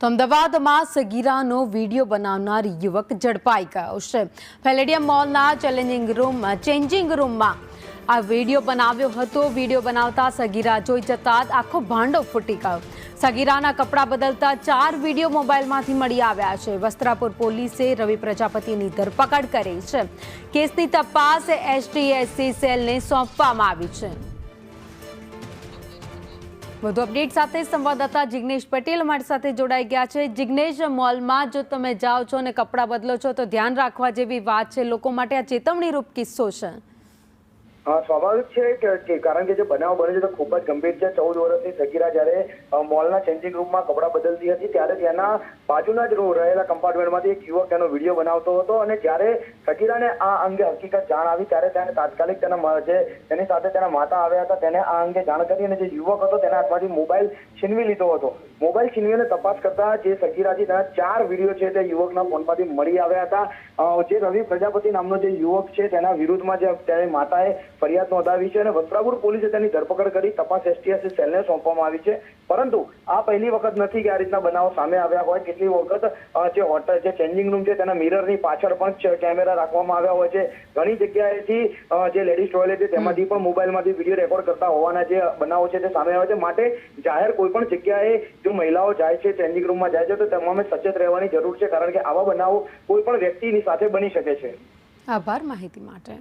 તો અમદાવાદમાં સગીરાનો વિડીયો બનાવનાર યુવક ઝડપાઈ ગયો છે। પેલેડિયમ મોલના ચેન્જિંગ રૂમમાં આ વિડીયો બનાવ્યો હતો। વિડીયો બનાવતા સગીરા જોઈ જતા જ આખો ભાંડો ફૂટી ગયો। સગીરાના કપડાં બદલતા 4 વિડીયો મોબાઈલમાંથી મળી આવ્યા છે। વસ્ત્રાપુર પોલીસે રવિ પ્રજાપતિની ધરપકડ કરી છે। કેસની તપાસ એસટીએસસી સેલને સોંપવામાં આવી છે। વધુ અપડેટ સાથે સંવાદદાતા જિગ્નેશ પટેલ અમારી સાથે જોડાઈ ગયા છે। જિગ્નેશ, મોલમાં જો તમે જાઓ છો અને કપડાં બદલો છો તો ધ્યાન રાખવા જેવી વાત છે। લોકો માટે આ ચેતવણીરૂપ કિસ્સો છે। સ્વાભાવિક છે કે કારણ કે જે બનાવ બને છે તો ખૂબ જ ગંભીર છે। 14 વર્ષની સગીરા જ્યારે મોલના ચેન્જિંગ રૂમમાં કપડાં બદલતી હતી ત્યારે તેના બાજુના જ રહેલા કમ્પાર્ટમેન્ટમાંથી એક યુવક તેનો વિડીયો બનાવતો હતો અને જ્યારે સગીરાને આ અંગે હકીકત જાણ આવી ત્યારે તેને તાત્કાલિક તેની સાથે તેના માતા આવ્યા હતા। તેને આ અંગે જાણ કરી અને જે યુવક હતો તેના હાથમાંથી મોબાઈલ છીનવી લીધો હતો। મોબાઈલ છીનવીને તપાસ કરતા જે સગીરાથી તેના 4 વિડીયો છે તે યુવકના ફોનમાંથી મળી આવ્યા હતા। જે રવિ પ્રજાપતિ નામનો જે યુવક છે તેના વિરુદ્ધમાં જે તેની માતાએ ફરિયાદ નોંધાવી છે અને વસ્ત્રાપુર પોલીસે તેની ધરપકડ કરી તપાસ એસટીએસસી સેલને સોંપવામાં આવી છે। પરંતુ આ પહેલી વખત નથી કે આ રીતના બનાવો સામે આવ્યા હોય। કેટલી વખત જે ચેન્જિંગ રૂમ છે તેના મિરરની પાછળ પણ કેમેરા રાખવામાં આવ્યા હોય છે। ઘણી જગ્યાએથી જે લેડીઝ ટોયલેટ છે તેમાંથી પણ મોબાઈલમાંથી વિડીયો રેકોર્ડ કરતા હોવાના જે બનાવો છે તે સામે આવે છે। માટે જાહેર કોઈ પણ જગ્યાએ જો મહિલાઓ જાય છે ચેન્જિંગ રૂમમાં જાય છે તો તમામે સચેત રહેવાની જરૂર છે કારણ કે આવા બનાવો કોઈ પણ વ્યક્તિની સાથે બની શકે છે। આભાર માહિતી માટે।